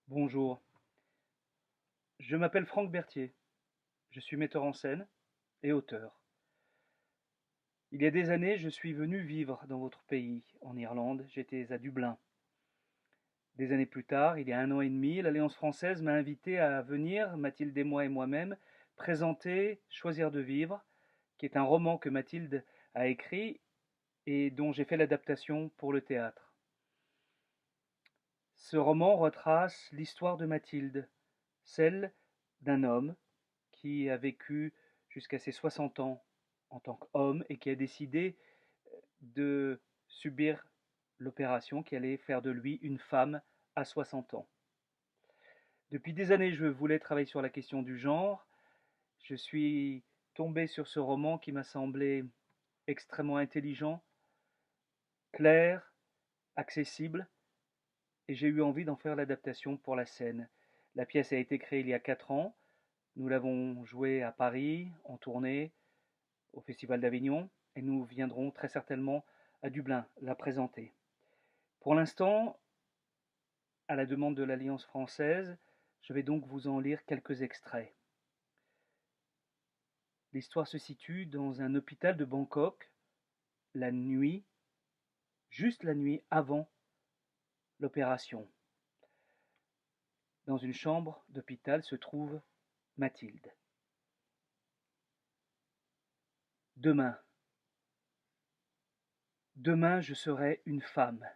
Bonjour, je m'appelle Franck Berthier, je suis metteur en scène et auteur. Il y a des années, je suis venu vivre dans votre pays, en Irlande, j'étais à Dublin. Des années plus tard, il y a 1 an et demi, l'Alliance française m'a invité à venir, Mathilde et moi et moi-même, présenter Choisir de vivre, qui est un roman que Mathilde a écrit et dont j'ai fait l'adaptation pour le théâtre. Ce roman retrace l'histoire de Mathilde, celle d'un homme qui a vécu jusqu'à ses 60 ans en tant qu'homme et qui a décidé de subir l'opération qui allait faire de lui une femme à 60 ans. Depuis des années, je voulais travailler sur la question du genre. Je suis tombé sur ce roman qui m'a semblé extrêmement intelligent, clair, accessible, et j'ai eu envie d'en faire l'adaptation pour la scène. La pièce a été créée il y a 4 ans. Nous l'avons jouée à Paris, en tournée, au Festival d'Avignon, et nous viendrons très certainement à Dublin la présenter. Pour l'instant, à la demande de l'Alliance française, je vais donc vous en lire quelques extraits. L'histoire se situe dans un hôpital de Bangkok, la nuit, juste la nuit avant l'opération. Dans une chambre d'hôpital se trouve Mathilde. Demain, demain je serai une femme.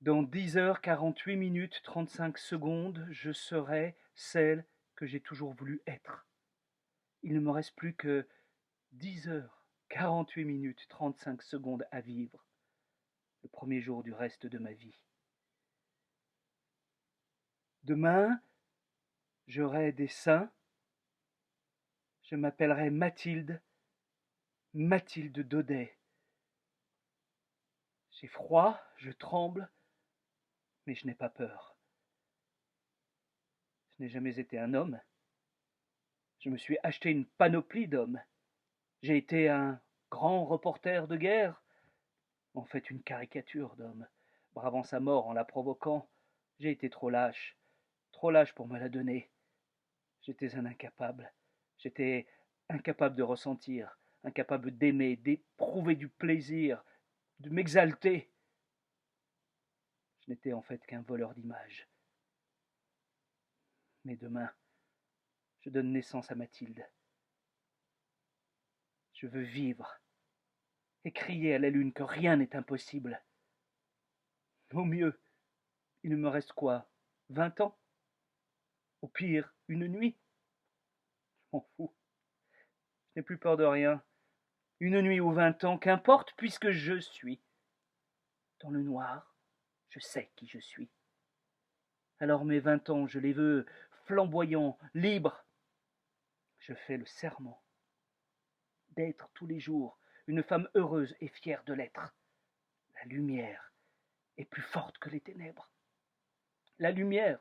Dans 10h48 35 secondes, je serai celle que j'ai toujours voulu être. Il ne me reste plus que 10h48 35 secondes à vivre, le premier jour du reste de ma vie. Demain, j'aurai des seins, je m'appellerai Mathilde, Mathilde Daudet. J'ai froid, je tremble, mais je n'ai pas peur. Je n'ai jamais été un homme. Je me suis acheté une panoplie d'hommes. J'ai été un grand reporter de guerre, en fait une caricature d'homme, bravant sa mort en la provoquant. J'ai été trop lâche pour me la donner. J'étais un incapable. J'étais incapable de ressentir, incapable d'aimer, d'éprouver du plaisir, de m'exalter. Je n'étais en fait qu'un voleur d'images. Mais demain, je donne naissance à Mathilde. Je veux vivre et crier à la lune que rien n'est impossible. Au mieux, il ne me reste quoi, 20 ans? Au pire, une nuit? Je m'en fous. Je n'ai plus peur de rien. Une nuit ou 20 ans, qu'importe, puisque je suis. Dans le noir, je sais qui je suis. Alors mes 20 ans, je les veux flamboyants, libres. Je fais le serment d'être tous les jours une femme heureuse et fière de l'être. La lumière est plus forte que les ténèbres. La lumière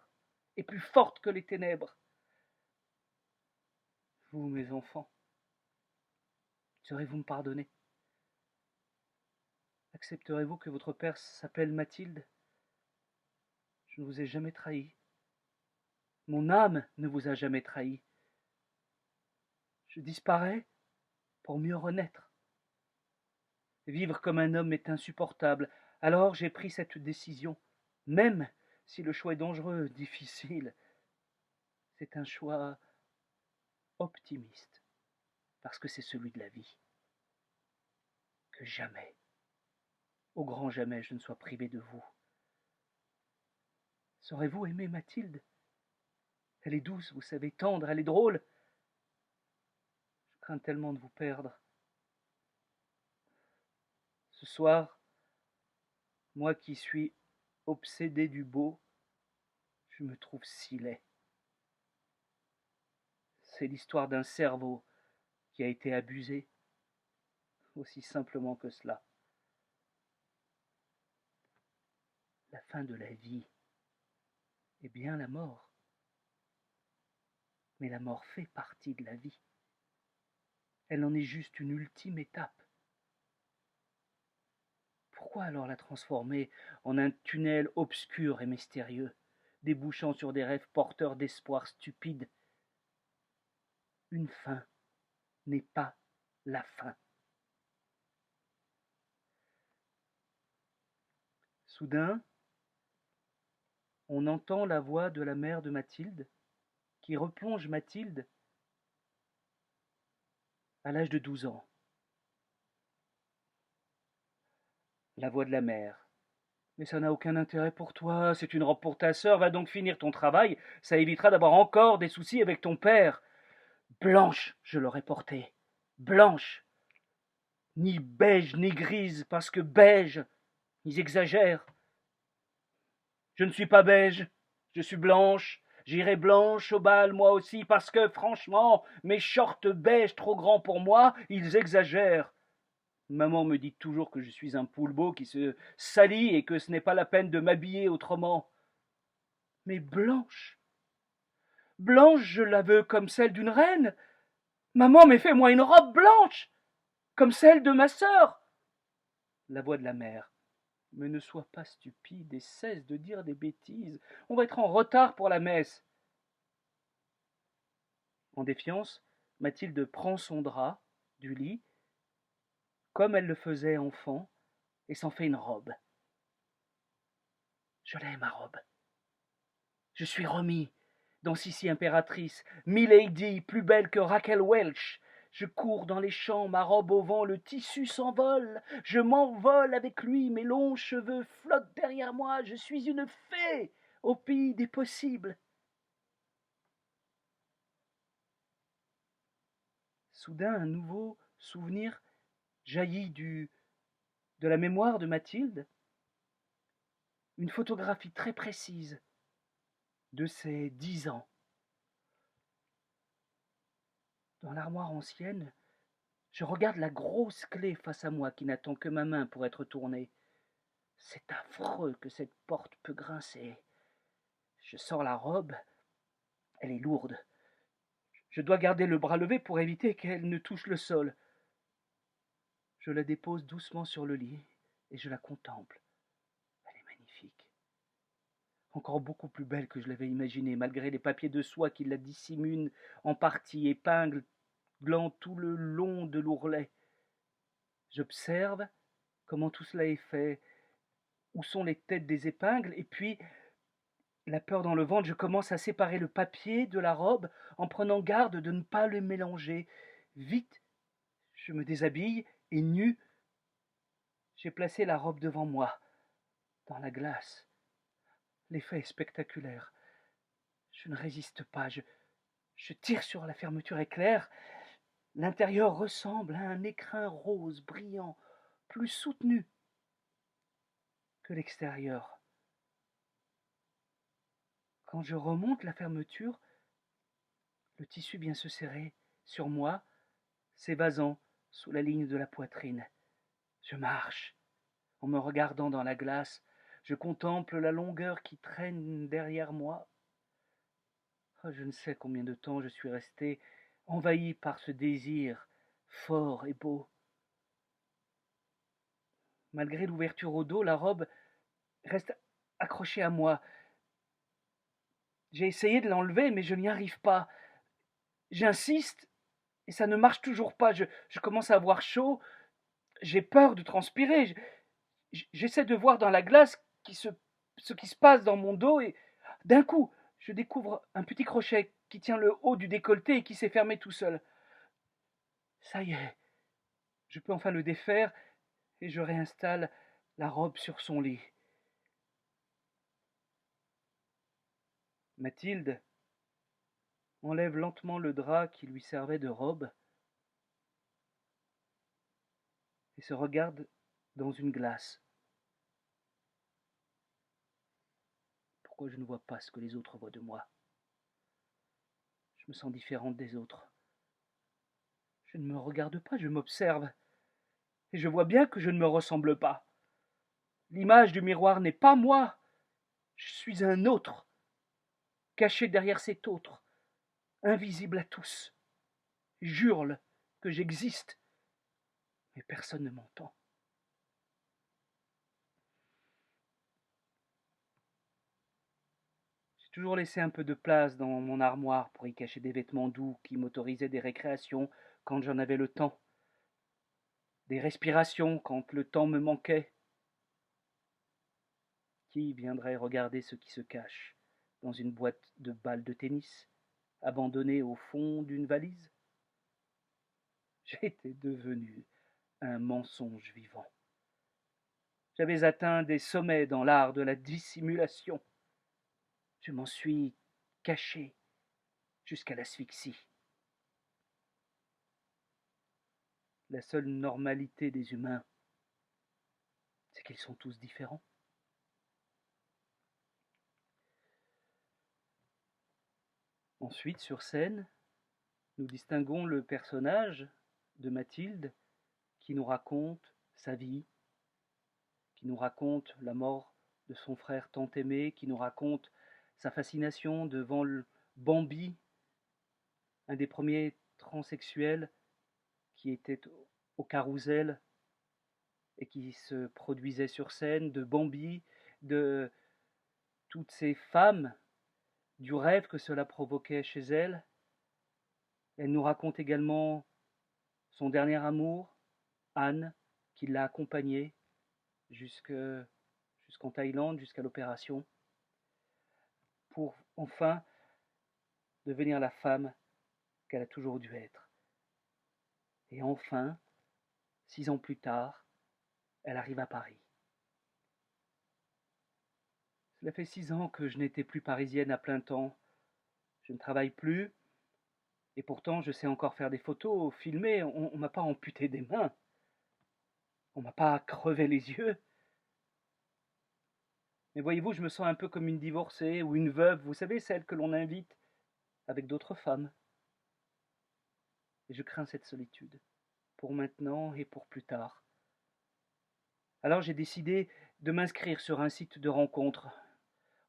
est plus forte que les ténèbres. Vous, mes enfants, saurez-vous me pardonner? Accepterez-vous que votre père s'appelle Mathilde? Je ne vous ai jamais trahi. Mon âme ne vous a jamais trahi. Je disparais pour mieux renaître. Vivre comme un homme est insupportable. Alors j'ai pris cette décision, même si le choix est dangereux, difficile. C'est un choix optimiste, parce que c'est celui de la vie. Que jamais, au grand jamais, je ne sois privé de vous. Saurez-vous aimer Mathilde? Elle est douce, vous savez, tendre, elle est drôle. Je crains tellement de vous perdre. Ce soir, moi qui suis obsédé du beau, je me trouve si laid. C'est l'histoire d'un cerveau qui a été abusé, aussi simplement que cela. La fin de la vie est bien la mort, mais la mort fait partie de la vie. Elle en est juste une ultime étape. Pourquoi alors la transformer en un tunnel obscur et mystérieux? débouchant sur des rêves porteurs d'espoir stupides. Une fin n'est pas la fin. Soudain, on entend la voix de la mère de Mathilde, qui replonge Mathilde à l'âge de 12 ans. La voix de la mère. Mais ça n'a aucun intérêt pour toi, c'est une robe pour ta sœur, va donc finir ton travail, ça évitera d'avoir encore des soucis avec ton père. Blanche, je l'aurais portée. Blanche. Ni beige ni grise, parce que beige, ils exagèrent. Je ne suis pas beige, je suis blanche. J'irai blanche au bal, moi aussi, parce que, franchement, mes shorts beige trop grands pour moi, ils exagèrent. Maman me dit toujours que je suis un poulpeau qui se salit et que ce n'est pas la peine de m'habiller autrement. Mais blanche, blanche, je la veux comme celle d'une reine. Maman, mais fais-moi une robe blanche, comme celle de ma sœur. La voix de la mère. Mais ne sois pas stupide et cesse de dire des bêtises. On va être en retard pour la messe. En défiance, Mathilde prend son drap du lit, comme elle le faisait enfant, et s'en fait une robe. Je l'ai, ma robe. Je suis remis dans Sissi impératrice, Milady, plus belle que Raquel Welch. Je cours dans les champs, ma robe au vent, le tissu s'envole. Je m'envole avec lui, mes longs cheveux flottent derrière moi. Je suis une fée au pays des possibles. Soudain, un nouveau souvenir jaillit de la mémoire de Mathilde. Une photographie très précise de ses 10 ans. Dans l'armoire ancienne, je regarde la grosse clé face à moi qui n'attend que ma main pour être tournée. C'est affreux que cette porte peut grincer. Je sors la robe, elle est lourde. Je dois garder le bras levé pour éviter qu'elle ne touche le sol. Je la dépose doucement sur le lit et je la contemple. Elle est magnifique. Encore beaucoup plus belle que je l'avais imaginée, malgré les papiers de soie qui la dissimulent en partie, épingles blancs tout le long de l'ourlet. J'observe comment tout cela est fait, où sont les têtes des épingles, et puis, la peur dans le ventre, je commence à séparer le papier de la robe en prenant garde de ne pas le mélanger. Vite, je me déshabille et nu, j'ai placé la robe devant moi, dans la glace. L'effet est spectaculaire. Je ne résiste pas, je tire sur la fermeture éclair. L'intérieur ressemble à un écrin rose brillant, plus soutenu que l'extérieur. Quand je remonte la fermeture, le tissu vient se serrer sur moi, s'évasant sous la ligne de la poitrine. Je marche. En me regardant dans la glace, je contemple la longueur qui traîne derrière moi. Oh, je ne sais combien de temps je suis resté envahi par ce désir fort et beau. Malgré l'ouverture au dos, la robe reste accrochée à moi. J'ai essayé de l'enlever, mais je n'y arrive pas. J'insiste, et ça ne marche toujours pas. Je commence à avoir chaud. J'ai peur de transpirer. J'essaie de voir dans la glace ce qui se passe dans mon dos, et d'un coup, je découvre un petit crochet qui tient le haut du décolleté et qui s'est fermé tout seul. Ça y est, je peux enfin le défaire, et je réinstalle la robe sur son lit. Mathilde enlève lentement le drap qui lui servait de robe et se regarde dans une glace. Pourquoi je ne vois pas ce que les autres voient de moi? Je me sens différente des autres. Je ne me regarde pas, je m'observe. Et je vois bien que je ne me ressemble pas. L'image du miroir n'est pas moi. Je suis un autre, caché derrière cet autre, invisible à tous. J'hurle que j'existe, mais personne ne m'entend. J'ai toujours laissé un peu de place dans mon armoire pour y cacher des vêtements doux qui m'autorisaient des récréations quand j'en avais le temps, des respirations quand le temps me manquait. Qui viendrait regarder ce qui se cache dans une boîte de balles de tennis, abandonnée au fond d'une valise? J'étais devenu un mensonge vivant. J'avais atteint des sommets dans l'art de la dissimulation. Je m'en suis caché jusqu'à l'asphyxie. La seule normalité des humains, c'est qu'ils sont tous différents. Ensuite, sur scène, nous distinguons le personnage de Mathilde qui nous raconte sa vie, qui nous raconte la mort de son frère tant aimé, qui nous raconte sa fascination devant le Bambi, un des premiers transsexuels qui était au Carrousel et qui se produisait sur scène, de Bambi, de toutes ces femmes, du rêve que cela provoquait chez elle. Elle nous raconte également son dernier amour, Anne, qui l'a accompagnée jusqu'en Thaïlande, jusqu'à l'opération, pour enfin devenir la femme qu'elle a toujours dû être. Et enfin, 6 ans plus tard, elle arrive à Paris. Cela fait 6 ans que je n'étais plus parisienne à plein temps. Je ne travaille plus, et pourtant je sais encore faire des photos, filmer. On ne m'a pas amputé des mains. On ne m'a pas crevé les yeux. Mais voyez-vous, je me sens un peu comme une divorcée ou une veuve, vous savez, celle que l'on invite avec d'autres femmes. Et je crains cette solitude, pour maintenant et pour plus tard. Alors j'ai décidé de m'inscrire sur un site de rencontre,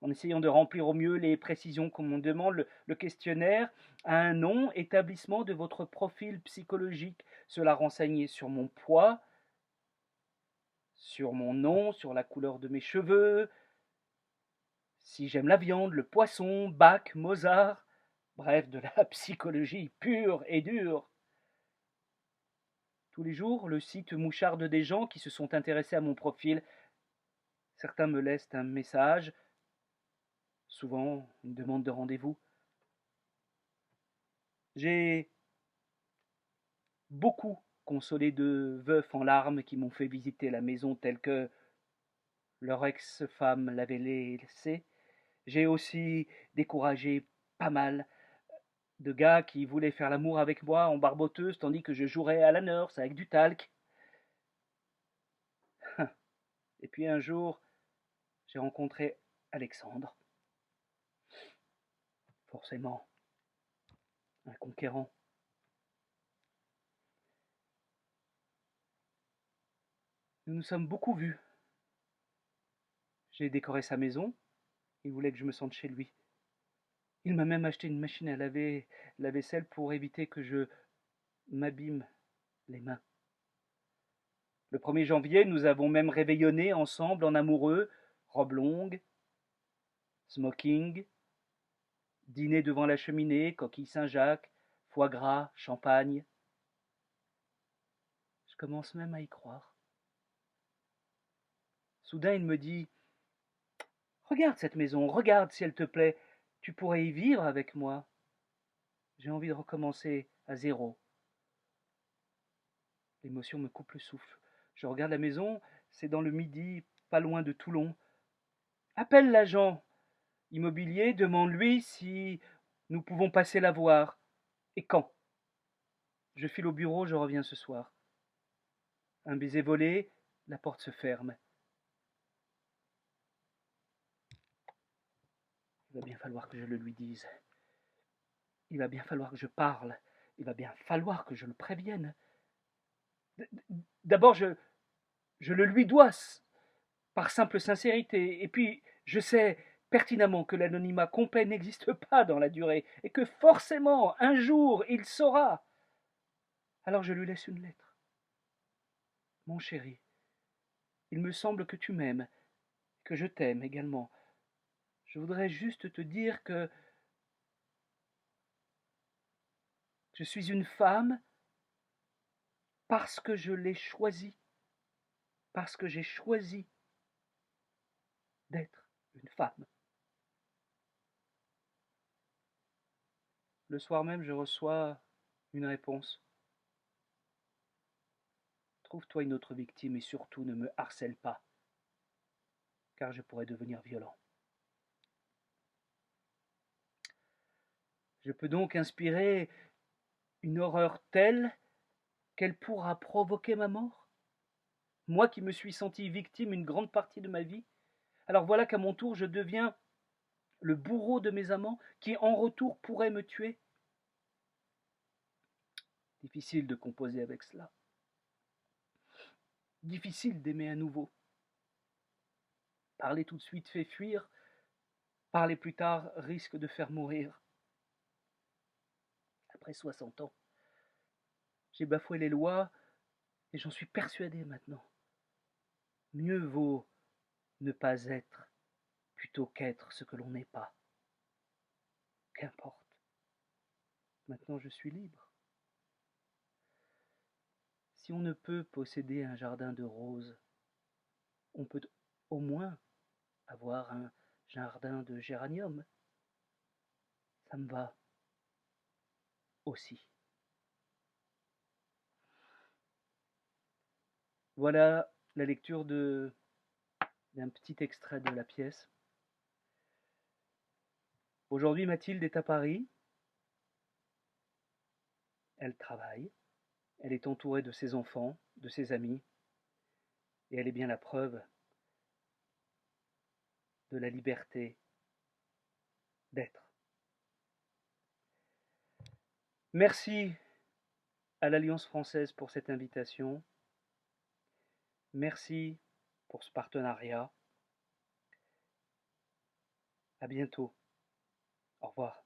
en essayant de remplir au mieux les précisions qu'on me demande. Le questionnaire a un nom, établissement de votre profil psychologique. Cela renseignait sur mon poids, sur mon nom, sur la couleur de mes cheveux, si j'aime la viande, le poisson, Bach, Mozart, bref, de la psychologie pure et dure. Tous les jours, le site moucharde des gens qui se sont intéressés à mon profil. Certains me laissent un message, souvent une demande de rendez-vous. J'ai beaucoup consolé de veufs en larmes qui m'ont fait visiter la maison telle que leur ex-femme l'avait laissée. J'ai aussi découragé pas mal de gars qui voulaient faire l'amour avec moi en barboteuse tandis que je jouerais à la nurse avec du talc. Et puis un jour, j'ai rencontré Alexandre. Forcément, un conquérant. Nous nous sommes beaucoup vus. J'ai décoré sa maison. Il voulait que je me sente chez lui. Il m'a même acheté une machine à laver la vaisselle pour éviter que je m'abîme les mains. Le 1er janvier, nous avons même réveillonné ensemble en amoureux, robe longue, smoking, dîner devant la cheminée, coquille Saint-Jacques, foie gras, champagne. Je commence même à y croire. Soudain, il me dit: regarde cette maison, regarde si elle te plaît, tu pourrais y vivre avec moi. J'ai envie de recommencer à zéro. L'émotion me coupe le souffle. Je regarde la maison, c'est dans le Midi, pas loin de Toulon. Appelle l'agent immobilier, demande-lui si nous pouvons passer la voir. Et quand? Je file au bureau, je reviens ce soir. Un baiser volé, la porte se ferme. Il va bien falloir que je le lui dise. Il va bien falloir que je parle. Il va bien falloir que je le prévienne. D'abord, je le lui dois par simple sincérité. Et puis, je sais pertinemment que l'anonymat complet n'existe pas dans la durée et que forcément, un jour, il saura. Alors je lui laisse une lettre. Mon chéri, il me semble que tu m'aimes, que je t'aime également. Je voudrais juste te dire que je suis une femme parce que je l'ai choisi, parce que j'ai choisi d'être une femme. Le soir même, je reçois une réponse. Trouve-toi une autre victime et surtout ne me harcèle pas, car je pourrais devenir violent. Je peux donc inspirer une horreur telle qu'elle pourra provoquer ma mort. Moi qui me suis senti victime une grande partie de ma vie, alors voilà qu'à mon tour je deviens le bourreau de mes amants qui en retour pourraient me tuer. Difficile de composer avec cela. Difficile d'aimer à nouveau. Parler tout de suite fait fuir, parler plus tard risque de faire mourir. Après 60 ans, j'ai bafoué les lois et j'en suis persuadé maintenant. Mieux vaut ne pas être plutôt qu'être ce que l'on n'est pas. Qu'importe. Maintenant je suis libre. Si on ne peut posséder un jardin de roses, on peut au moins avoir un jardin de géranium. Ça me va aussi. Voilà la lecture d'un petit extrait de la pièce. Aujourd'hui, Mathilde est à Paris. Elle travaille. Elle est entourée de ses enfants, de ses amis. Et elle est bien la preuve de la liberté d'être. Merci à l'Alliance française pour cette invitation. Merci pour ce partenariat. À bientôt. Au revoir.